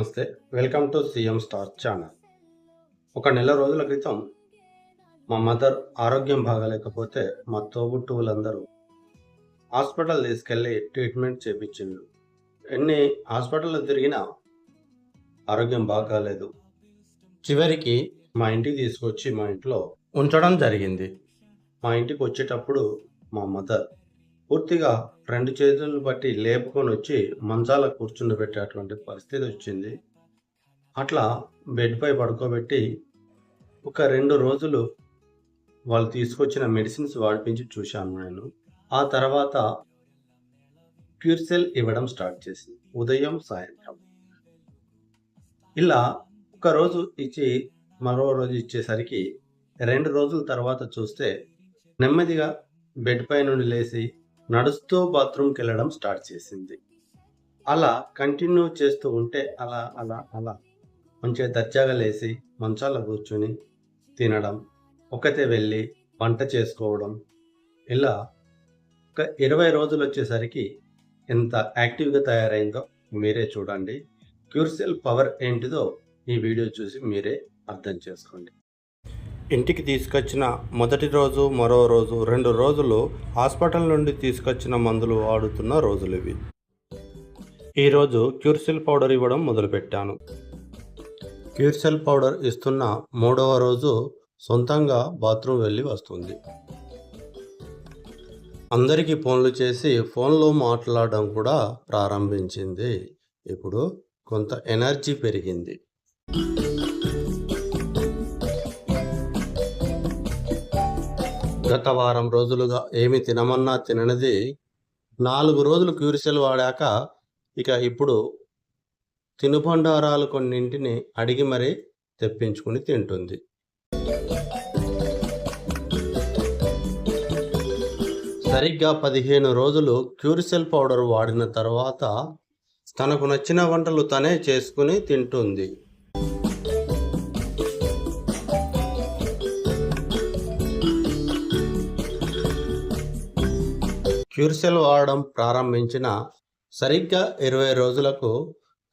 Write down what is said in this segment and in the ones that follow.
నమస్తే. Welcome to CM star channel. ఒక నెల రోజుల క్రితం మా మదర్ ఆరోగ్యం బాగాలేకపోతే మా తోబుట్టువులందరూ హాస్పిటల్ తీసుకెళ్ళి ట్రీట్మెంట్ చేపించిండ్రు. ఎన్ని హాస్పిటల్లో తిరిగినా ఆరోగ్యం బాగాలేదు. చివరికి మా ఇంటికి తీసుకొచ్చి మా ఇంట్లో ఉంచడం జరిగింది. మా ఇంటికి వచ్చేటప్పుడు మా మదర్ పూర్తిగా 2 చేతులు బట్టి లేపుకొని వచ్చి మంచాల కూర్చుండబెట్టేటువంటి పరిస్థితి వచ్చింది. అట్లా బెడ్పై పడుకోబెట్టి ఒక 2 రోజులు వాళ్ళు తీసుకొచ్చిన మెడిసిన్స్ వాడిపించి చూశాను నేను. ఆ తర్వాత క్యూర్సెల్ ఇవ్వడం స్టార్ట్ చేసింది, ఉదయం సాయంత్రం. ఇలా ఒక రోజు ఇచ్చి మరో రోజు ఇచ్చేసరికి 2 రోజుల తర్వాత చూస్తే నెమ్మదిగా బెడ్ పై నుండి లేచి నడుస్తూ బాత్రూమ్కి వెళ్ళడం స్టార్ట్ చేసింది. అలా కంటిన్యూ చేస్తూ ఉంటే అలా అలా అలా మంచిగా దర్జాగా లేచి మంచాల కూర్చొని తినడం, ఒకతే వెళ్ళి వంట చేసుకోవడం, ఇలా ఒక 20 రోజులు వచ్చేసరికి ఎంత యాక్టివ్గా తయారైందో మీరే చూడండి. క్యూర్సెల్ పవర్ ఏంటిదో ఈ వీడియో చూసి మీరే అర్థం చేసుకోండి. ఇంటికి తీసుకొచ్చిన మొదటి రోజు, మరో రోజు, 2 రోజులు హాస్పిటల్ నుండి తీసుకొచ్చిన మందులు వాడుతున్న రోజులు ఇవి. ఈరోజు క్యూర్సెల్ పౌడర్ ఇవ్వడం మొదలుపెట్టాను. క్యూర్సెల్ పౌడర్ ఇస్తున్న 3వ రోజు సొంతంగా బాత్రూమ్ వెళ్ళి వస్తుంది. అందరికీ ఫోన్లు చేసి ఫోన్లో మాట్లాడడం కూడా ప్రారంభించింది. ఇప్పుడు కొంత ఎనర్జీ పెరిగింది. గత వారం రోజులుగా ఏమి తినమన్నా తిననిది 4 రోజులు క్యూర్సెల్ వాడాక ఇక ఇప్పుడు తినుబండారాలు కొన్నింటిని అడిగి మరీ తెప్పించుకుని తింటుంది. సరిగ్గా 15 రోజులు క్యూర్సెల్ పౌడర్ వాడిన తర్వాత తనకు నచ్చిన వంటలు తనే చేసుకుని తింటుంది. క్యూర్సెల్ వాడడం ప్రారంభించిన సరిగ్గా 20 రోజులకు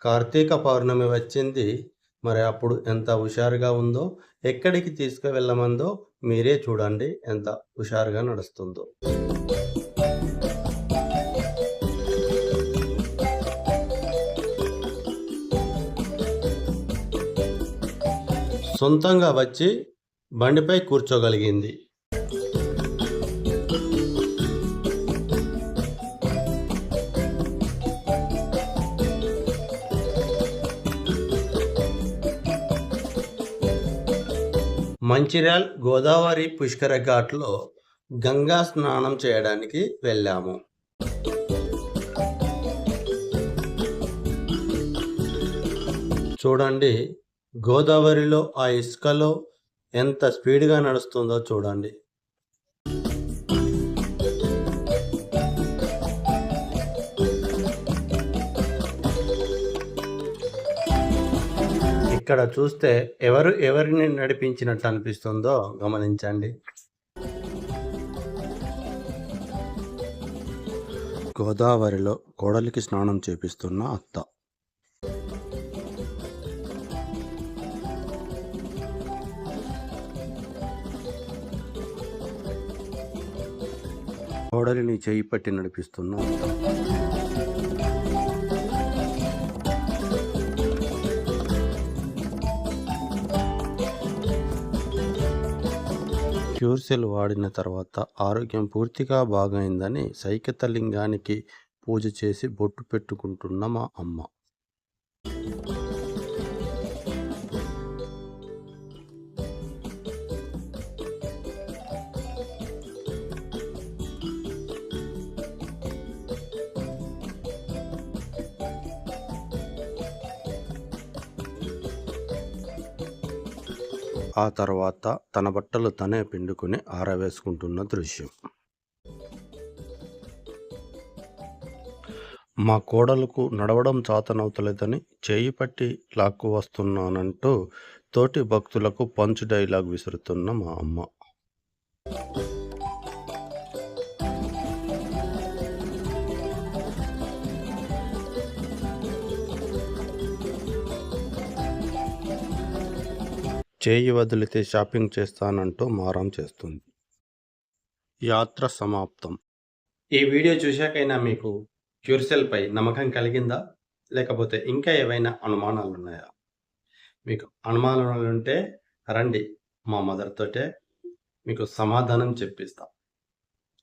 కార్తీక పౌర్ణమి వచ్చింది. మరి అప్పుడు ఎంత హుషారుగా ఉందో, ఎక్కడికి తీసుకువెళ్ళమందో మీరే చూడండి, ఎంత హుషారుగా నడుస్తుందో. సొంతంగా వచ్చి బండిపై కూర్చోగలిగింది. మంచిర్యాల్ గోదావరి పుష్కర ఘాట్లో గంగా స్నానం చేయడానికి వెళ్ళాము. చూడండి, గోదావరిలో ఆ ఇసుకలో ఎంత స్పీడ్గా నడుస్తుందో చూడండి. ఇక్కడ చూస్తే ఎవరిని నడిపించినట్టు అనిపిస్తుందో గమనించండి. గోదావరిలో కోడలికి స్నానం చేపిస్తున్న అత్త. కోడలిని చేయి పట్టి నడిపిస్తున్న అత్త. క్యూర్సెల్ వాడిన తర్వాత ఆరోగ్యం పూర్తిగా బాగైందని సైకతలింగానికి పూజ చేసి బొట్టు పెట్టుకుంటున్న మా అమ్మ. ఆ తర్వాత తన బట్టలు తనే పిండుకుని ఆరవేసుకుంటున్న దృశ్యం. మా కోడలకు నడవడం చాతనవుతలేదని చేయి పట్టి లాక్కు వస్తున్నానంటూ తోటి భక్తులకు పంచ్ డైలాగ్ విసురుతున్న మా అమ్మ. చేయి వదిలితే షాపింగ్ చేస్తానంటూ మారం చేస్తుంది. యాత్ర సమాప్తం. ఈ వీడియో చూశాకైనా మీకు క్యూర్సెల్‌పై నమ్మకం కలిగిందా? లేకపోతే ఇంకా ఏవైనా అనుమానాలున్నాయా? మీకు అనుమానాలుంటే రండి, మా మదర్ తోటే మీకు సమాధానం చెప్పిస్తా.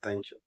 Thank you.